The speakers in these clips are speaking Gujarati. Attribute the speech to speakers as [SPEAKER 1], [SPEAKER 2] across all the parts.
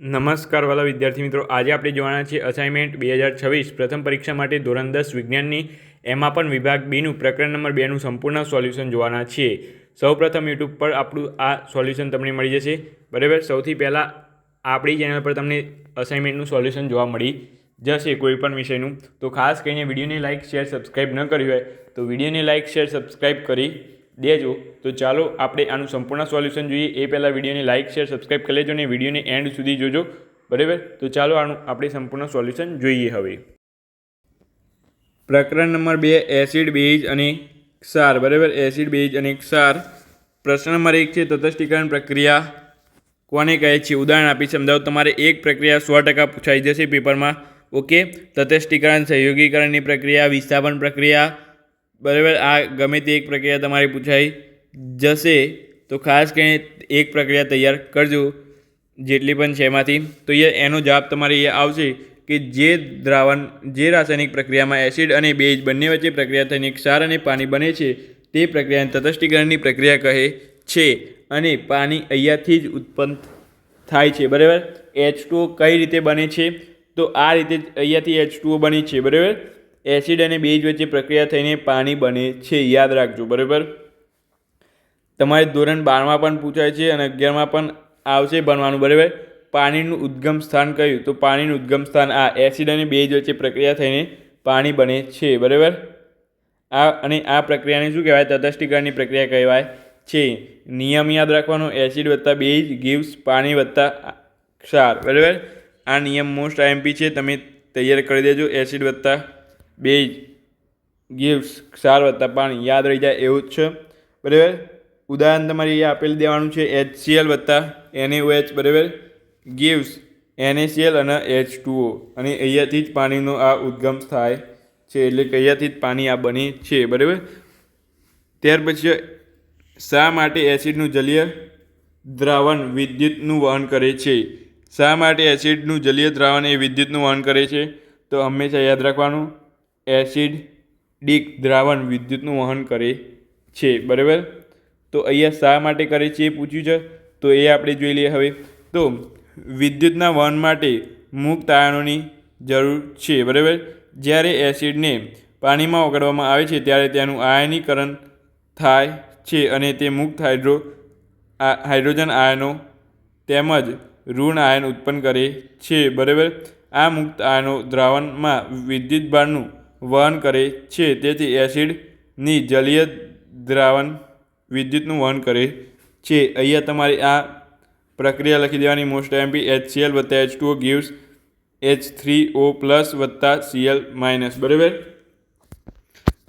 [SPEAKER 1] નમસ્કાર વાલા વિદ્યાર્થી મિત્રો, આજે આપણે જોવાના છે અસાઇનમેન્ટ 2026 પ્રથમ પરીક્ષા માટે ધોરણ 10 વિજ્ઞાનની એમાં પણ વિભાગ બીનું પ્રકરણ નંબર 2નું સંપૂર્ણ સોલ્યુશન જોવાના છીએ. સૌપ્રથમ યુટ્યુબ પર આપણું આ સોલ્યુશન તમને મળી જશે. બરાબર, સૌથી પહેલાં આપણી ચેનલ પર તમને અસાઇનમેન્ટનું સોલ્યુશન જોવા મળી જશે કોઈ પણ વિષયનું. તો ખાસ કરીને વિડીયોને લાઇક શેર સબસ્ક્રાઈબ ન કરી હોય તો વિડીયોને લાઇક શેર સબસ્ક્રાઈબ કરી દેજો. તો ચાલો આપણે આનું સંપૂર્ણ સોલ્યુશન જોઈએ. એ પહેલાં વિડીયોને લાઇક શેર સબસ્ક્રાઈબ કરી લેજો અને વિડીયોને એન્ડ સુધી જોજો. બરાબર, તો ચાલો આનું આપણે સંપૂર્ણ સોલ્યુશન જોઈએ. હવે પ્રકરણ નંબર 2, એસિડ, બેઝ અને ક્ષાર. બરાબર, એસિડ, બેઝ અને ક્ષાર. પ્રશ્ન નંબર 1 છે, તટસ્થીકરણ પ્રક્રિયા કોને કહે છે? ઉદાહરણ આપી સમજાવો. તમારે એક પ્રક્રિયા 100% પૂછાઈ જશે પેપરમાં. ઓકે, તટસ્થીકરણ, સહયોગીકરણની પ્રક્રિયા, વિસ્થાપન પ્રક્રિયા. બરાબર, આ ગમે તે એક પ્રક્રિયા તમારી પૂછાઈ જશે. તો ખાસ કરીને એક પ્રક્રિયા તૈયાર કરજો જેટલી પણ છે એમાંથી. તો એનો જવાબ તમારે એ આવશે કે જે રાસાયણિક પ્રક્રિયામાં એસિડ અને બેઝ બંને વચ્ચે પ્રક્રિયા થઈને ક્ષાર અને પાણી બને છે તે પ્રક્રિયાને તટસ્થીકરણની પ્રક્રિયા કહે છે. અને પાણી અહીંયાથી જ ઉત્પન્ન થાય છે. બરાબર, H2O કઈ રીતે બને છે? તો આ રીતે અહીંયાથી H2O બની છે. બરાબર, એસિડ અને બેઝ વચ્ચે પ્રક્રિયા થઈને પાણી બને છે, યાદ રાખજો. બરાબર, તમારે ધોરણ 12માં પણ પૂછાય છે અને 11માં પણ આવશે ભણવાનું. બરાબર, પાણીનું ઉદ્ગમ સ્થાન કયું? તો પાણીનું ઉદ્ગમ સ્થાન આ એસિડ અને બેઝ વચ્ચે પ્રક્રિયા થઈને પાણી બને છે. બરાબર, આ પ્રક્રિયાને શું કહેવાય? તટસ્થીકરણની પ્રક્રિયા કહેવાય છે. નિયમ યાદ રાખવાનો, એસિડ વત્તા બેઝ ગીવ્સ પાણી વત્તા ક્ષાર. બરાબર, આ નિયમ મોસ્ટ આઈએમપી છે, તમે તૈયાર કરી દેજો. એસિડ વત્તા બેઝ ગીવ્સ ક્ષાર વત્તા પાણી, યાદ રહી જાય એવું જ છે. બરાબર, ઉદાહરણ તમારે એ આપેલ દેવાનું છે, HCl વત્તા NaOH. બરાબર, ગીવ્સ NaCl અને H2O. અને અહીંયાથી જ પાણીનો આ ઉદ્ગમ થાય છે, એટલે કે અહીંયાથી જ પાણી આ બને છે. બરાબર, ત્યાર પછી શા માટે એસિડનું જલીય દ્રાવણ વિદ્યુતનું વહન કરે છે? શા માટે એસિડનું જલીય દ્રાવણ એ વિદ્યુતનું વહન કરે છે? તો હંમેશા યાદ રાખવાનું, એસિડિક દ્રાવણ વિદ્યુતનું વહન કરે છે. બરાબર, તો અહીંયા શા માટે કરે છે એ પૂછ્યું છે, તો એ આપણે જોઈ લઈએ. હવે તો વિદ્યુતના વહન માટે મુક્ત આયનોની જરૂર છે. બરાબર, જ્યારે એસિડને પાણીમાં ઓગાળવામાં આવે છે ત્યારે તેનું આયનીકરણ થાય છે અને તે મુક્ત હાઇડ્રોજન આયનો તેમજ ઋણ આયન ઉત્પન્ન કરે છે. બરાબર, આ મુક્ત આયનો દ્રાવણમાં વિદ્યુતભારનું વહન કરે છે. તેથી એસિડની જલીય દ્રાવણ વિદ્યુતનું વહન કરે છે. અહીંયા તમારે આ પ્રક્રિયા લખી દેવાની મોસ્ટ એમપી. HCl વત્તા H2O ગીવ્સ H3O+ વત્તા Cl-. બરાબર,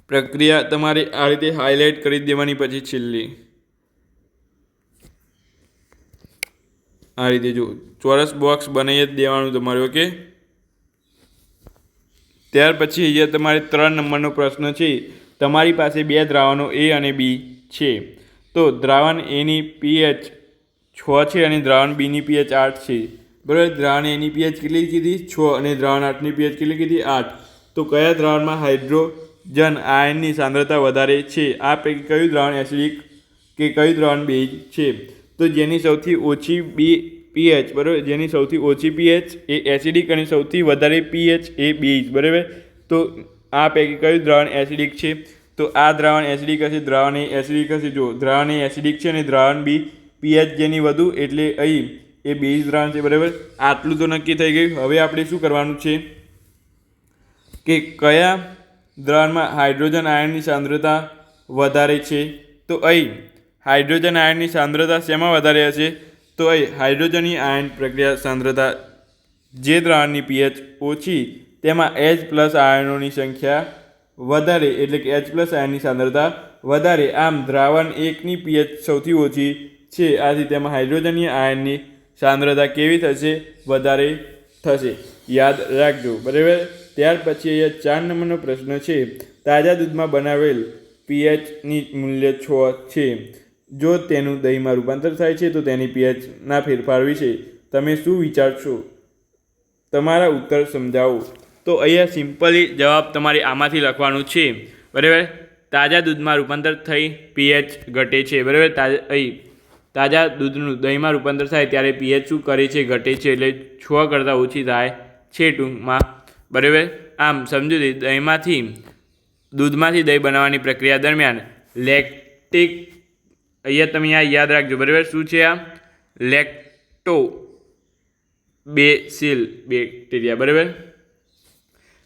[SPEAKER 1] પ્રક્રિયા તમારે આ રીતે હાઇલાઇટ કરી દેવાની. પછી છેલ્લી આ રીતે જો ચોરસ બોક્સ બનાવી જ દેવાનું તમારે. ઓકે, ત્યાર પછી અહીંયા તમારે 3 નંબરનો પ્રશ્ન છે. તમારી પાસે 2 દ્રાવણો A અને B છે. તો દ્રાવણ Aની pH 6 છે અને દ્રાવણ Bની pH 8 છે. બરાબર, દ્રાવણ Aની pH કેટલી કીધી? 6 અને દ્રાવણ 8ની pH કેટલી કીધી? 8. તો કયા દ્રાવણમાં હાઇડ્રોજન આયનની સાંદ્રતા વધારે છે? આ પૈકી કયું દ્રાવણ એસિડિક કે કયું દ્રાવણ બેઝ છે? તો જેની સૌથી ઓછી pH, બરાબર, જેની સૌથી ઓછી pH એ એસિડિક અને સૌથી વધારે pH એ બેઝ. બરાબર, તો આ પૈકી કયું દ્રાવણ એસિડિક છે? તો આ દ્રાવણ એસિડિક હશે, દ્રાવણ એ એસિડિક હશે. જો દ્રાવણ એ એસિડિક છે અને દ્રાવણ બી pH જેની વધુ એટલે અહીં એ બેઝ દ્રાવણ છે. બરાબર, આટલું તો નક્કી થઈ ગયું. હવે આપણે શું કરવાનું છે કે કયા દ્રાવણમાં હાઇડ્રોજન આયનની સાંદ્રતા વધારે છે? તો અહીં હાઇડ્રોજન આયનની સાંદ્રતા શેમાં વધારે હશે? તો અહીં હાઇડ્રોજનની આયન પ્રક્રિયા સાંદ્રતા જે દ્રાવણની pH ઓછી તેમાં H+ આયનોની સંખ્યા વધારે, એટલે કે H+ આયનની સાંદ્રતા વધારે. આમ દ્રાવણ 1ની pH સૌથી ઓછી છે, આથી તેમાં હાઇડ્રોજનની આયનની સાંદ્રતા કેવી થશે? વધારે થશે, યાદ રાખજો. બરાબર, ત્યાર પછી અહીંયા 4 નંબરનો પ્રશ્ન છે. તાજા દૂધમાં બનાવેલ pHની મૂલ્ય 6 છે. જો તેનું દહીંમાં રૂપાંતર થાય છે તો તેની pHના ફેરફાર વિશે તમે શું વિચારશો? તમારા ઉત્તર સમજાવો. તો અહીંયા સિમ્પલી જવાબ તમારે આમાંથી લખવાનું છે. બરાબર, તાજા દૂધમાં રૂપાંતર થઈ pH ઘટે છે. બરાબર, અહીં તાજા દૂધનું દહીંમાં રૂપાંતર થાય ત્યારે પીએચ શું કરે છે? ઘટે છે. એટલે 6 કરતાં ઓછી થાય છે ટૂંકમાં, બરાબર. આમ સમજૂતી દૂધમાંથી દહીં બનાવવાની પ્રક્રિયા દરમિયાન લેક્ટિક, અહીંયા તમે યાદ રાખજો, બરાબર. શું છે આ? લેક્ટોબેસિલ બેક્ટેરિયા, બરાબર.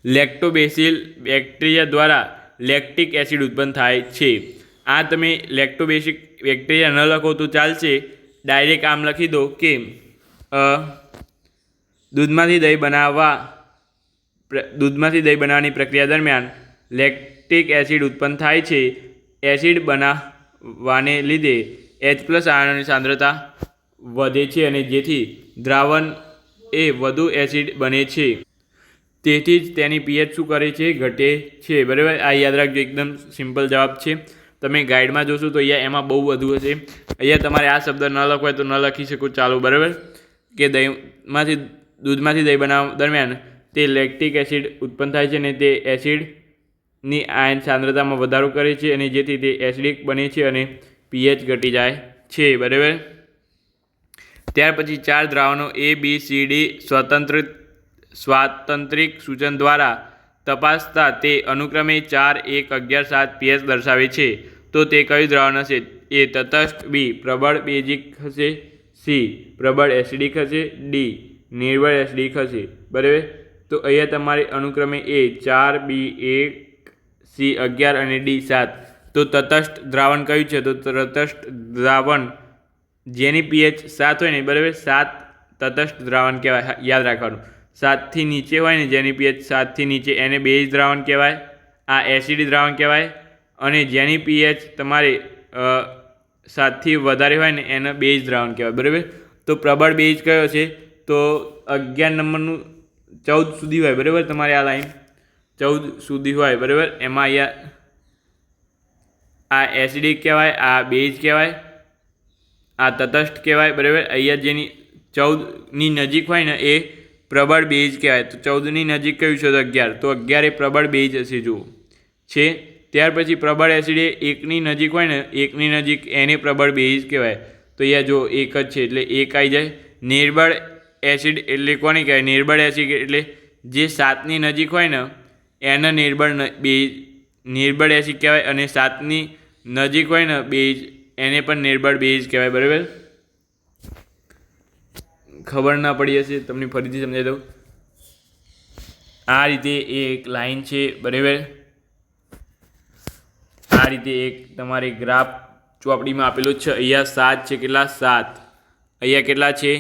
[SPEAKER 1] લેક્ટોબેસિલ બેક્ટેરિયા દ્વારા લેક્ટિક એસિડ ઉત્પન્ન થાય છે. આ તમે લેક્ટોબેસિક બેક્ટેરિયા ન લખો તો ચાલશે, ડાયરેક્ટ આમ લખી દો કે દૂધમાંથી દહીં બનાવવાની પ્રક્રિયા દરમિયાન લેક્ટિક એસિડ ઉત્પન્ન થાય છે. એસિડ બનાવવાને લીધે H+ આયનની સાંદ્રતા વધે છે અને જેથી દ્રાવણ એ વધુ એસિડ બને છે. તેથી જ તેની પીએચ શું કરે છે? ઘટે છે, બરાબર. આ યાદ રાખજો, એકદમ સિમ્પલ જવાબ છે. તમે ગાઈડમાં જોશો તો અહીંયા એમાં બહુ વધુ હશે. અહીંયા તમારે આ શબ્દ ન લખવો હોય તો ન લખી શકો, ચાલો, બરાબર. કે દૂધમાંથી દહીં બનાવવા દરમિયાન તે લેક્ટિક એસિડ ઉત્પન્ન થાય છે અને તે એસિડની આયન સાંદ્રતામાં વધારો કરે છે અને જેથી તે એસિડિક બને છે અને પીએચ ઘટી જાય છે, બરાબર. ત્યાર પછી 4 દ્રાવણો A, B, C, D સ્વાતંત્રિક સૂચન દ્વારા તપાસતા તે અનુક્રમે 4, 1, 11, 7 પીએચ દર્શાવે છે. તો તે કયું દ્રાવણ હશે? A. તટસ્થ, B. પ્રબળ બેઝિક હશે, C. પ્રબળ એસિડિક હશે, D. નિર્બળ એસિડિક હશે, બરાબર. તો અહીંયા તમારે અનુક્રમે A 4, B 1, C 11 અને D 7. તો તટસ્થ દ્રાવણ કયું છે? તો તટસ્થ દ્રાવણ જેની પીએચ 7 હોય ને, બરાબર, 7 તટસ્થ દ્રાવણ કહેવાય, યાદ રાખવાનું. 7 થી નીચે હોય ને, જેની પીએચ 7 થી નીચે, એને બેઝ દ્રાવણ કહેવાય. આ એસિડ દ્રાવણ કહેવાય. અને જેની પીએચ તમારે 7 થી વધારે હોય ને, એને બેઝ દ્રાવણ કહેવાય, બરાબર. તો પ્રબળ બેઝ કયો છે? તો 11 નંબરનું 14 સુધી હોય, બરાબર. તમારે આ લાઈન 14 સુધી હોય, બરાબર. એમાં અહીંયા આ એસિડિક કહેવાય, આ બેઝ કહેવાય, આ તટસ્થ કહેવાય, બરાબર. અહીંયા જેની 14ની નજીક હોય ને એ પ્રબળ બેઝ કહેવાય. તો 14ની નજીક કયું છે? તો 11. તો 11 એ પ્રબળ બેઝ હશે, જુઓ છે. ત્યાર પછી પ્રબળ એસિડ એ 1ની નજીક હોય ને, 1ની નજીક, એને પ્રબળ બેઝ કહેવાય. તો અહીંયા જો 1 જ છે એટલે 1 આવી જાય. નિર્બળ એસિડ એટલે કોને કહેવાય? નિર્બળ એસિડ એટલે જે 7ની નજીક હોય ને એને નિર્બળ એસિડ કહેવાય અને 7ની નજીક હોય ને બેઝ, એને પણ નિર્બળ બેઝ કહેવાય, બરાબર. ખબર ના પડી હશે, તમને ફરીથી સમજાવી દઉં. આ રીતે એક લાઈન છે, બરાબર. આ રીતે એક તમારે ગ્રાફ ચોપડીમાં આપેલો છે. અહીંયા 7 છે, કેટલા? 7. અહીંયા કેટલા છે?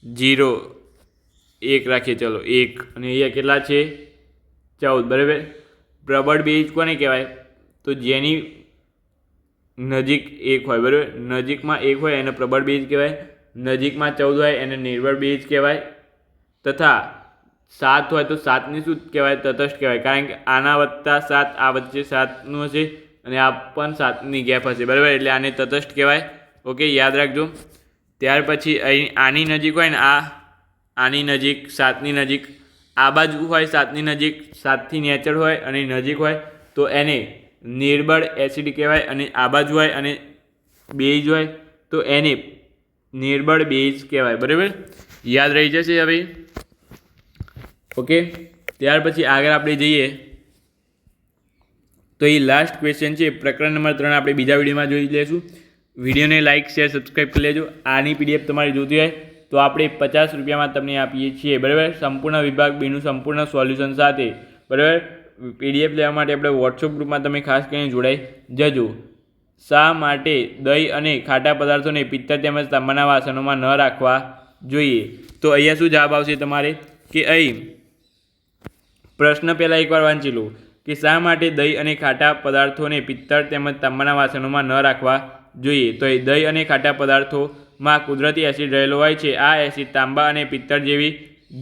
[SPEAKER 1] 0, 1 રાખીએ, ચલો 1. અને અહીંયા કેટલા છે? 14, બરાબર. પ્રબળ બેઝ કોને કહેવાય? તો જેની નજીક 1 હોય, બરાબર. નજીકમાં 1 હોય એને પ્રબળ બેઝ કહેવાય. નજીકમાં 14 હોય એને નિર્બળ બેઝ કહેવાય. તથા 7 હોય તો 7ની શું કહેવાય? તટસ્થ કહેવાય. કારણ કે આના વત્તા 7, આ વચ્ચે 7નું હશે અને આ પણ 7ની ગેપ હશે, બરાબર. એટલે આને તટસ્થ કહેવાય. ઓકે, યાદ રાખજો. ત્યાર પછી અહીં આની નજીક હોય ને, આની નજીક, 7ની નજીક, આ બાજુ હોય 7ની નજીક, 7થી નેચર હોય અને નજીક હોય તો એને નિર્બળ એસિડ કહેવાય. અને આ બાજુ હોય અને બેઝ હોય તો એને નિર્બળ બેઝ કહેવાય, બરાબર. યાદ રહી જશે હવે. ઓકે, ત્યાર પછી આગળ આપણે જઈએ તો એ લાસ્ટ ક્વેશ્ચન છે, પ્રકરણ નંબર 3 આપણે બીજા વિડીયોમાં જોઈ લઈશું. વિડીયોને લાઇક, શેર, સબસ્ક્રાઈબ કરી લેજો. આની પીડીએફ તમારે જોતી હોય તો આપણે 50 રૂપિયામાં તમને આપીએ છીએ, બરાબર. સંપૂર્ણ વિભાગ બીનું સંપૂર્ણ સોલ્યુશન સાથે, બરાબર. પીડીએફ લેવા માટે આપણે વોટ્સઅપ ગ્રુપમાં તમે ખાસ કરીને જોડાઈ જજો. શા માટે દહીં અને ખાટા પદાર્થોને પિત્તળ તેમજ તાંબાના વાસણોમાં ન રાખવા જોઈએ? તો અહીંયા શું જવાબ આવશે તમારે? કે અહીં પ્રશ્ન પહેલાં એકવાર વાંચી લો કે શા માટે દહીં અને ખાટા પદાર્થોને પિત્તળ તેમજ તાંબાના વાસણોમાં ન રાખવા જોઈએ? તો એ દહીં અને ખાટા પદાર્થોમાં કુદરતી એસિડ રહેલો હોય છે. આ એસિડ તાંબા અને પિત્તળ જેવી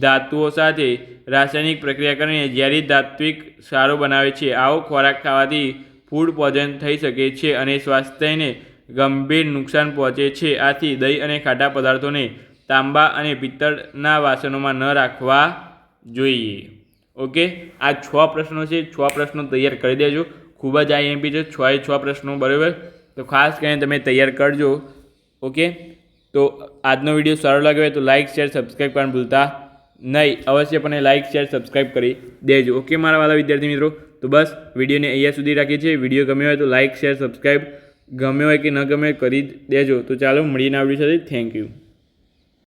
[SPEAKER 1] ધાતુઓ સાથે રાસાયણિક પ્રક્રિયા કરીને ઝેરી ધાત્વિક ક્ષારો બનાવે છે. આવો ખોરાક ખાવાથી ફૂડ પોઈઝન થઈ શકે છે અને સ્વાસ્થ્યને ગંભીર નુકસાન પહોંચે છે. આથી દહીં અને ખાટા પદાર્થોને તાંબા અને પિત્તળના વાસણોમાં ન રાખવા જોઈએ. ઓકે, આ 6 પ્રશ્નો છે. 6 પ્રશ્નો તૈયાર કરી દેજો. ખૂબ જ IMP છે, 6 પ્રશ્નો, બરાબર. તો ખાસ કરીને તમે તૈયાર કરજો. ઓકે, તો આજનો વિડીયો સારો લાગ્યો હોય તો લાઇક શેર સબસ્ક્રાઈબ કરવાનું ભૂલતા નહીં. અવશ્યપણે લાઇક શેર સબસ્ક્રાઈબ કરી દેજો. ઓકે મારા વાલા વિદ્યાર્થી મિત્રો, તો બસ વિડીયોને અહીંયા સુધી રાખીએ છીએ. વિડીયો ગમ્યો હોય તો લાઇક શેર સબસ્ક્રાઈબ ગમ્યો હોય કે ન ગમે કરી દેજો. તો ચાલો મળીને આ વિડીયો સાથે. Thank you.